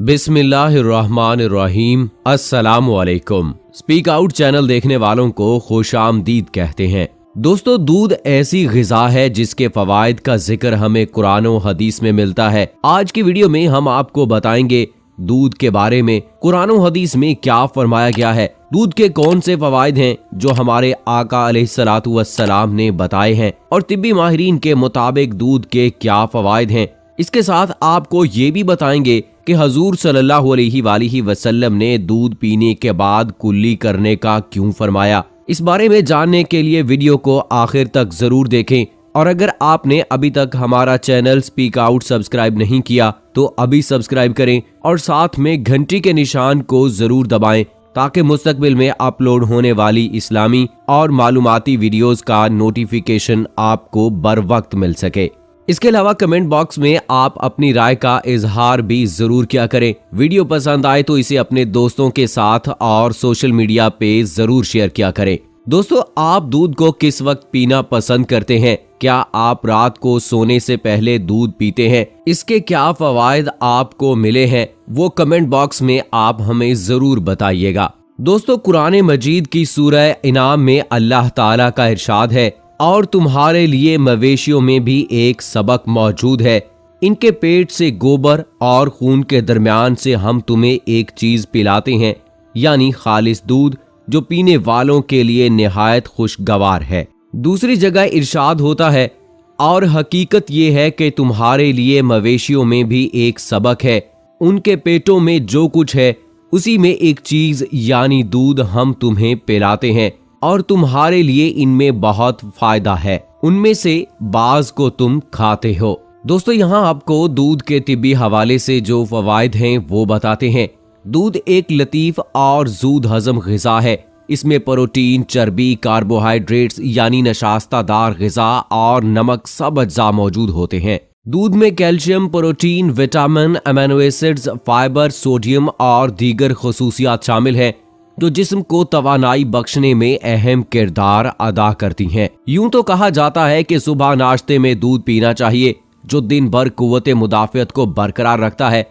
बिस्मिल्लाहिर्रहमानिर्रहीम। अस्सलामुअलैकुम। Speak out channel देखने वालों को खुशामदीद कहते हैं। दोस्तों, दूध ऐसी ग़िज़ा है जिसके फ़वाइद का जिक्र हमें कुरान और हदीस में मिलता है। आज की वीडियो में हम आपको बताएंगे दूध के बारे में कुरान और हदीस में क्या फरमाया गया है, दूध के कौन से फ़वाइद हैं जो हमारे आका अलैहिस्सलातु वस्सलाम ने बताए हैं और तिब्बी माहिरीन के मुताबिक दूध के क्या फ़वाइद हैं। इसके साथ आपको ये भी बताएंगे कि हजूर सल्लल्लाहु अलैहि वसल्लम ने दूध पीने के बाद कुल्ली करने का क्यों फरमाया। इस बारे में जानने के लिए वीडियो को आखिर तक जरूर देखें और अगर आपने अभी तक हमारा चैनल स्पीक आउट सब्सक्राइब नहीं किया तो अभी सब्सक्राइब करें और साथ में घंटी के निशान को जरूर दबाएं ताकि मुस्तकबिल में अपलोड होने वाली इस्लामी और मालूमाती वीडियोस का नोटिफिकेशन आपको बर वक्त मिल सके। इसके अलावा कमेंट बॉक्स में आप अपनी राय का इजहार भी जरूर किया करें। वीडियो पसंद आए तो इसे अपने दोस्तों के साथ और सोशल मीडिया पे जरूर शेयर किया करें। दोस्तों, आप दूध को किस वक्त पीना पसंद करते हैं? क्या आप रात को सोने से पहले दूध पीते हैं? इसके क्या फवायद आपको मिले हैं वो कमेंट बॉक्स में आप हमें जरूर बताइएगा। दोस्तों, कुरान मजीद की सूरह इनाम में अल्लाह ताला का इरशाद है, और तुम्हारे लिए मवेशियों में भी एक सबक मौजूद है। इनके पेट से गोबर और खून के दरमियान से हम तुम्हें एक चीज पिलाते हैं, यानी खालिस दूध, जो पीने वालों के लिए निहायत खुशगवार है। दूसरी जगह इरशाद होता है, और हकीकत ये है कि तुम्हारे लिए मवेशियों में भी एक सबक है। उनके पेटों में जो कुछ है उसी में एक चीज यानी दूध हम तुम्हें पिलाते हैं, और तुम्हारे लिए इनमें बहुत फायदा है। उनमें से बाज को तुम खाते हो। दोस्तों, यहाँ आपको दूध के तिब्बी हवाले से जो फवायद हैं वो बताते हैं। दूध एक लतीफ और जूद हजम ग़िज़ा है। इसमें प्रोटीन, चर्बी, कार्बोहाइड्रेट्स यानी नशास्तादार ग़िज़ा और नमक सब अज्जा मौजूद होते हैं। दूध में calcium, protein, vitamin, amino acids, fibre, sodium और दीगर खसूसियात शामिल हैं जो जिस्म को तवानाई बख्शने में अहम किरदार अदा करती हैं। यूं तो कहा जाता है कि सुबह नाश्ते में दूध पीना चाहिए, जो दिन भर कुव्वते मुदाफ़ियत को बरकरार रखता है।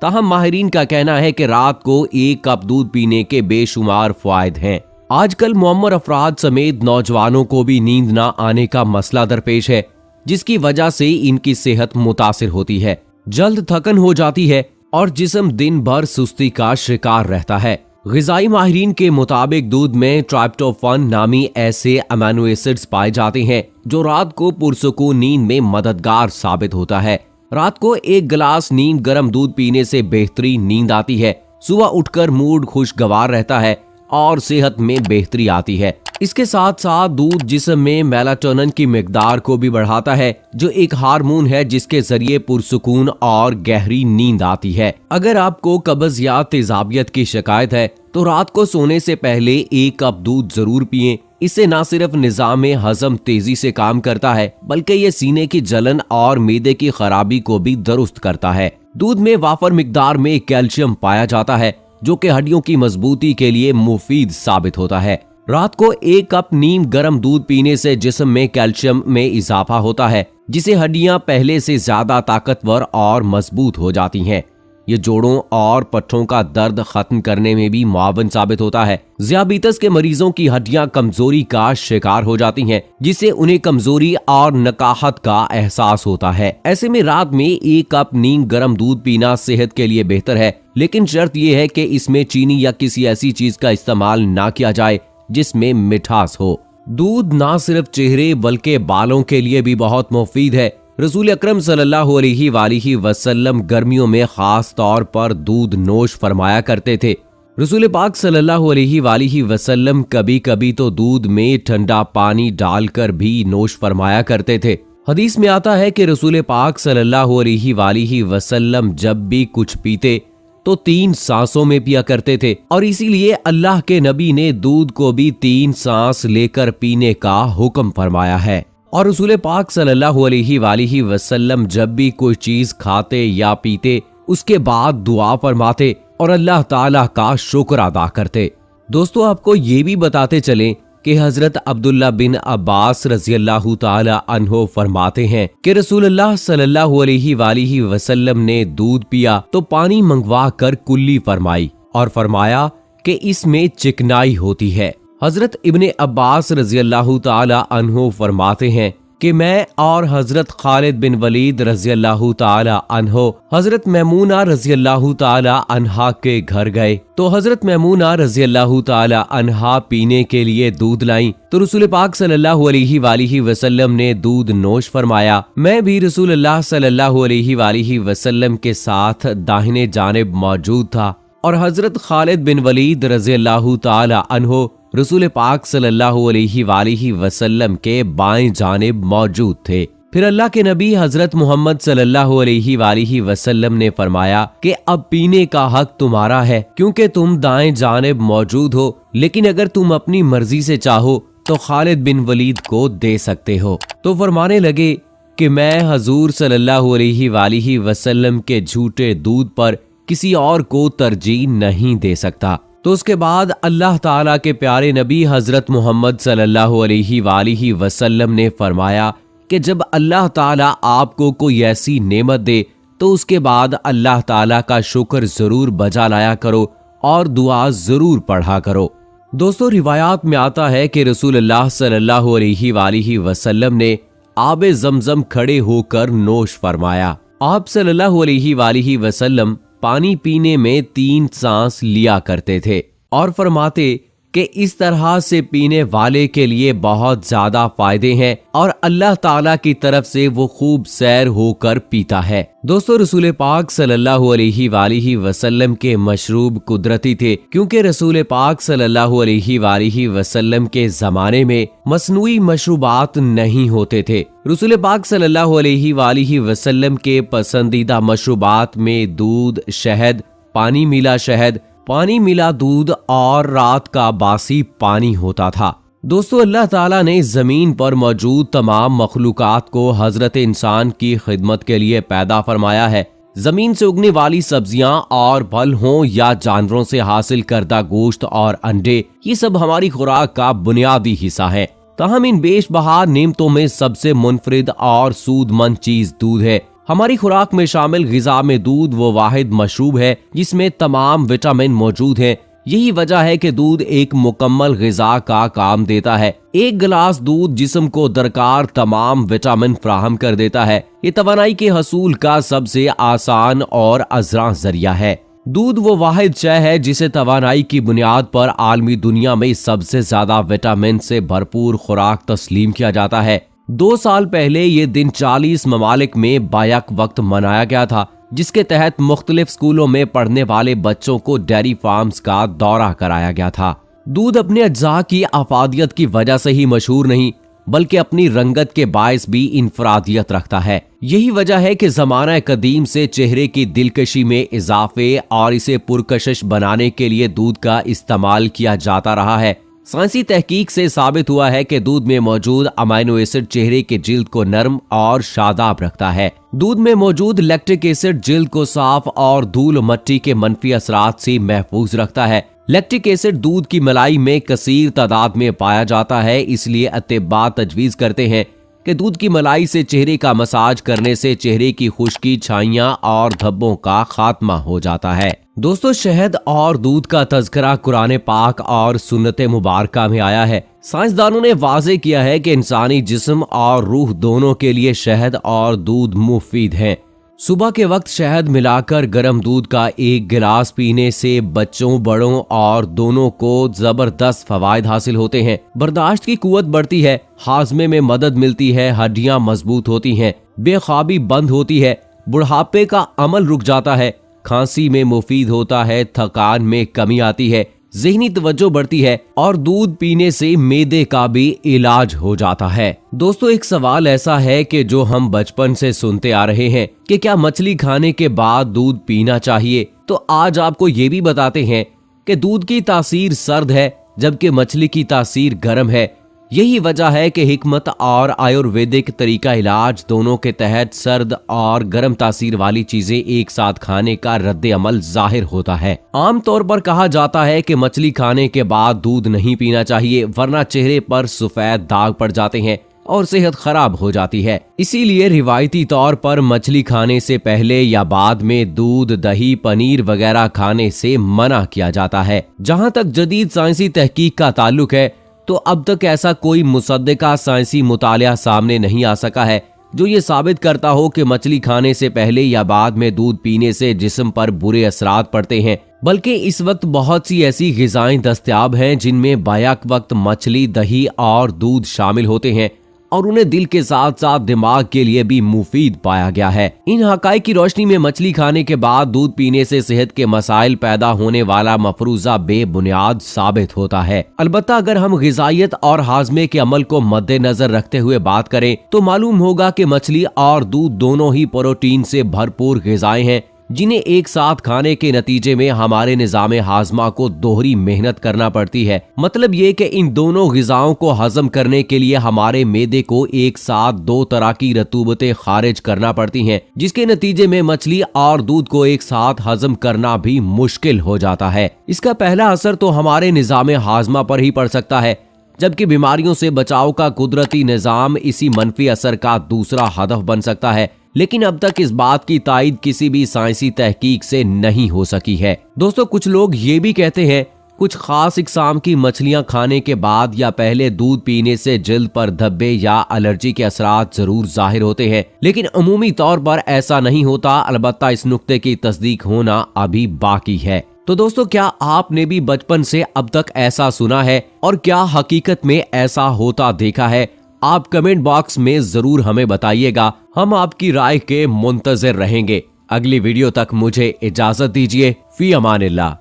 ताहम माहिरीन का कहना है कि रात को एक कप दूध पीने के बेशुमार फायदे हैं। आजकल मुअम्मर अफराद समेत नौजवानों को भी नींद न आने का मसला दरपेश है, जिसकी वजह से इनकी सेहत मुतासिर होती है, जल्द थकन हो जाती है और जिस्म दिन भर सुस्ती का शिकार रहता है। ग़िज़ाई माहिरीन के मुताबिक दूध में ट्राइप्टोफैन नामी ऐसे अमीनो एसिड्स पाए जाते हैं जो रात को पुरसुकून नींद में मददगार साबित होता है। रात को एक गिलास नीम गर्म दूध पीने से बेहतरीन नींद आती है। सुबह उठकर मूड खुशगवार रहता है और सेहत में बेहतरी आती है। इसके साथ साथ दूध जिस्म में मेलाटोनिन की मिकदार को भी बढ़ाता है, जो एक हार्मोन है जिसके जरिए पुरसुकून और गहरी नींद आती है। अगर आपको कब्ज या तेजाबियत की शिकायत है तो रात को सोने से पहले एक कप दूध जरूर पिएं। इससे न सिर्फ निजाम हजम तेजी से काम करता है, बल्कि ये सीने की जलन और मैदे की खराबी को भी दुरुस्त करता है। दूध में वाफर मिकदार में कैल्शियम पाया जाता है, जो कि हड्डियों की मजबूती के लिए मुफीद साबित होता है। रात को एक कप नीम गर्म दूध पीने से जिस्म में कैल्शियम में इजाफा होता है, जिससे हड्डियां पहले से ज्यादा ताकतवर और मजबूत हो जाती हैं। ये जोड़ों और पट्टों का दर्द खत्म करने में भी मुआवन साबित होता है। ज़ियाबीतस के मरीजों की हड्डियां कमजोरी का शिकार हो जाती हैं, जिससे उन्हें कमजोरी और नकाहत का एहसास होता है। ऐसे में रात में एक कप नीम गर्म दूध पीना सेहत के लिए बेहतर है, लेकिन शर्त यह है कि इसमें चीनी या किसी ऐसी चीज का इस्तेमाल ना किया जाए जिसमें मिठास हो। दूध ना सिर्फ चेहरे बल्कि बालों के लिए भी बहुत मुफीद है। रसूल अकरम सल्लल्लाहु अलैहि वसल्लम गर्मियों में खास तौर पर दूध नोश फरमाया करते थे। रसूल पाक सल्लल्लाहु अलैहि वसल्लम कभी कभी तो दूध में ठंडा पानी डालकर भी नोश फरमाया करते थे। हदीस में आता है कि रसूल पाक सल्लल्लाहु अलैहि वसल्लम जब भी कुछ पीते तो 3 सांसों में पिया करते थे, और इसीलिए अल्लाह के नबी ने दूध को भी 3 सांस लेकर पीने का हुक्म फरमाया है। और रसूल पाक सल्लल्लाहु अलैहि वसल्लम जब भी कोई चीज खाते या पीते उसके बाद दुआ फरमाते और अल्लाह ताला का शुक्र अदा करते। दोस्तों, आपको ये भी बताते चलें कि हजरत अब्दुल्ला बिन अब्बास रज़ियल्लाहु ताला अन्हो फरमाते हैं कि रसूलुल्लाह सल्लल्लाहु अलैहि वसल्लम ने दूध पिया तो पानी मंगवा कर कुल्ली फरमाई और फरमाया कि इसमें चिकनाई होती है। हजरत इब्ने अब्बास रज़ियल्लाहु ताला अन्हो फरमाते हैं कि मैं और हजरत खालिद बिन वलीद रज़ियल्लाहु ताला अन्हो हजरत मैमूना रज़ियल्लाहु ताला अन्हा के घर गए तो हजरत मैमूना रज़ियल्लाहु ताला अन्हा पीने के लिए दूध लाई तो रसूल पाक सल्लल्लाहु अलैहि वसल्लम ने दूध नोश फरमाया। मैं भी रसूलुल्लाह सल्लल्लाहु अलैहि वसल्लम के साथ दाहिने जानिब मौजूद था और हजरत खालिद बिन वलीद रज़ियल्लाहु ताला अन्हो रसूल पाक सल्लल्लाहु अलैहि वसल्लम के बाएं जानिब मौजूद थे। फिर अल्लाह के नबी हजरत मोहम्मद सल्लल्लाहु अलैहि वसल्लम ने फरमाया कि अब पीने का हक तुम्हारा है क्योंकि तुम दाएं जानिब मौजूद हो, लेकिन अगर तुम अपनी मर्जी से चाहो तो खालिद बिन वलीद को दे सकते हो। तो फरमाने लगे कि मैं हजूर सल्लल्लाहु अलैहि वसल्लम के झूठे दूध पर किसी और को तरजीह नहीं दे सकता। तो उसके बाद अल्लाह ताला के प्यारे नबी हजरत मोहम्मद सल्लल्लाहु अलैहि वसल्लम ने फरमाया कि जब अल्लाह ताला आपको कोई ऐसी नेमत दे तो उसके बाद अल्लाह ताला का शुक्र जरूर बजा लाया करो और दुआ जरूर पढ़ा करो। दोस्तों, रिवायात में आता है कि रसूलुल्लाह सल्लल्लाहु अलैहि वसल्लम ने आबे ज़मज़म खड़े होकर नोश फरमाया। आप सल्लल्लाहु अलैहि वसल्लम पानी पीने में 3 सांस लिया करते थे और फरमाते कि इस तरह से पीने वाले के लिए बहुत ज्यादा फायदे हैं और अल्लाह ताला की तरफ से वो खूब सैर होकर पीता है। दोस्तों, रसूल पाक सल्लल्लाहु अलैहि वसल्लम के मशरूब कुदरती थे क्योंकि रसूल पाक सल्लल्लाहु अलैहि वसल्लम के जमाने में मसनूई मशरूबात नहीं होते थे। रसूल पाक सल्लल्लाहु अलैहि वसल्लम के पसंदीदा मशरूबात में दूध, शहद, पानी मिला शहद, पानी मिला दूध और रात का बासी पानी होता था। दोस्तों, अल्लाह ताला ने जमीन पर मौजूद तमाम मखलूकात को हजरत इंसान की खिदमत के लिए पैदा फरमाया है। जमीन से उगने वाली सब्जियां और फल हों या जानवरों से हासिल करदा गोश्त और अंडे, ये सब हमारी खुराक का बुनियादी हिस्सा है। ताहम इन बेशबहा नेमतों में सबसे मुनफरिद और सूदमंद चीज दूध है। हमारी खुराक में शामिल ग़िज़ा में दूध वो वाहिद मशरूब है जिसमें तमाम विटामिन मौजूद हैं। यही वजह है कि दूध एक मुकम्मल ग़िज़ा का काम देता है। एक गिलास दूध जिस्म को दरकार तमाम विटामिन फ्राहम कर देता है। ये तवानाई के हसूल का सबसे आसान और असरा जरिया है। दूध वो वाहिद शय है जिसे तवानाई की बुनियाद पर आलमी दुनिया में सबसे ज्यादा विटामिन से भरपूर खुराक तस्लीम किया जाता है। 2 साल पहले ये दिन 40 ममालिक में बायक वक्त मनाया गया था, जिसके तहत मुख्तलिफ स्कूलों में पढ़ने वाले बच्चों को डेयरी फार्म्स का दौरा कराया गया था। दूध अपने अज्जा की अफादियत की वजह से ही मशहूर नहीं बल्कि अपनी रंगत के बायस भी इनफरादियत रखता है। यही वजह है कि जमाना कदीम से चेहरे की दिलकशी में इजाफे और इसे पुरकशिश बनाने के लिए दूध का इस्तेमाल किया जाता रहा है। साइंसी तहकीक से साबित हुआ है कि दूध में मौजूद अमाइनो एसिड चेहरे के जिल्द को नरम और शादाब रखता है। दूध में मौजूद लैक्टिक एसिड जिल्द को साफ और धूल मट्टी के मनफी असरात से महफूज रखता है। लैक्टिक एसिड दूध की मलाई में कसीर तादाद में पाया जाता है, इसलिए अतिबा तजवीज करते हैं कि दूध की मलाई से चेहरे का मसाज करने से चेहरे की खुश्की, छाइयां और धब्बों का खात्मा हो जाता है। दोस्तों, शहद और दूध का तज़किरा कुरान पाक और सुन्नत मुबारका में आया है। साइंसदानों ने वाज़े किया है कि इंसानी जिस्म और रूह दोनों के लिए शहद और दूध मुफीद हैं। सुबह के वक्त शहद मिलाकर गर्म दूध का 1 गिलास पीने से बच्चों, बड़ों और दोनों को जबरदस्त फवायद हासिल होते हैं। बर्दाश्त की कुव्वत बढ़ती है, हाजमे में मदद मिलती है, हड्डियां मजबूत होती हैं, बेख्वाबी बंद होती है, बुढ़ापे का अमल रुक जाता है, खांसी में मुफीद होता है, थकान में कमी आती है, ज़हनी तवज्जो बढ़ती है और दूध पीने से मेदे का भी इलाज हो जाता है। दोस्तों, एक सवाल ऐसा है कि जो हम बचपन से सुनते आ रहे हैं कि क्या मछली खाने के बाद दूध पीना चाहिए, तो आज आपको ये भी बताते हैं कि दूध की तासीर सर्द है जबकि मछली की तासीर गर्म है। यही वजह है कि हिकमत और आयुर्वेदिक तरीका इलाज दोनों के तहत सर्द और गर्म तासीर वाली चीजें एक साथ खाने का रद्द अमल जाहिर होता है। आमतौर पर कहा जाता है कि मछली खाने के बाद दूध नहीं पीना चाहिए, वरना चेहरे पर सफेद दाग पड़ जाते हैं और सेहत खराब हो जाती है। इसीलिए रिवायती तौर पर मछली खाने से पहले या बाद में दूध, दही, पनीर वगैरह खाने से मना किया जाता है। जहां तक जदीद साइंसी तहकीक का ताल्लुक है तो अब तक ऐसा कोई मुसद्दिका साइंसी मुतालिया सामने नहीं आ सका है जो ये साबित करता हो कि मछली खाने से पहले या बाद में दूध पीने से जिस्म पर बुरे असरात पड़ते हैं। बल्कि इस वक्त बहुत सी ऐसी ग़िज़ाएं दस्तयाब हैं जिनमें बैक वक्त मछली, दही और दूध शामिल होते हैं और उन्हें दिल के साथ साथ दिमाग के लिए भी मुफीद पाया गया है। इन हकाइक की रोशनी में मछली खाने के बाद दूध पीने से सेहत के मसाइल पैदा होने वाला मफरूजा बेबुनियाद साबित होता है। अलबत्ता अगर हम ग़िज़ाइयत और हाजमे के अमल को मद्देनजर रखते हुए बात करें तो मालूम होगा कि मछली और दूध दोनों ही प्रोटीन से भरपूर ग़िज़ाएं हैं जिन्हें एक साथ खाने के नतीजे में हमारे निज़ाम हाजमा को दोहरी मेहनत करना पड़ती है। मतलब ये कि इन दोनों ग़िज़ाओं को हजम करने के लिए हमारे मैदे को एक साथ दो तरह की रतूबतें खारिज करना पड़ती हैं, जिसके नतीजे में मछली और दूध को एक साथ हजम करना भी मुश्किल हो जाता है। इसका पहला असर तो हमारे निज़ाम हाजमा पर ही पड़ सकता है, जबकि बीमारियों से बचाव का कुदरती निज़ाम इसी मनफी असर का दूसरा हदफ बन सकता है। लेकिन अब तक इस बात की तायद किसी भी साइंसी तहकीक से नहीं हो सकी है। दोस्तों, कुछ लोग ये भी कहते हैं कुछ खास इकसाम की मछलियां खाने के बाद या पहले दूध पीने से जिल्द पर धब्बे या एलर्जी के असरात जरूर जाहिर होते हैं, लेकिन अमूमी तौर पर ऐसा नहीं होता। अलबत्ता इस नुक्ते की तस्दीक होना अभी बाकी है। तो दोस्तों, क्या आपने भी बचपन से अब तक ऐसा सुना है और क्या हकीकत में ऐसा होता देखा है? आप कमेंट बॉक्स में जरूर हमें बताइएगा, हम आपकी राय के मुंतज़िर रहेंगे। अगली वीडियो तक मुझे इजाजत दीजिए। फी अमानिल्लाह।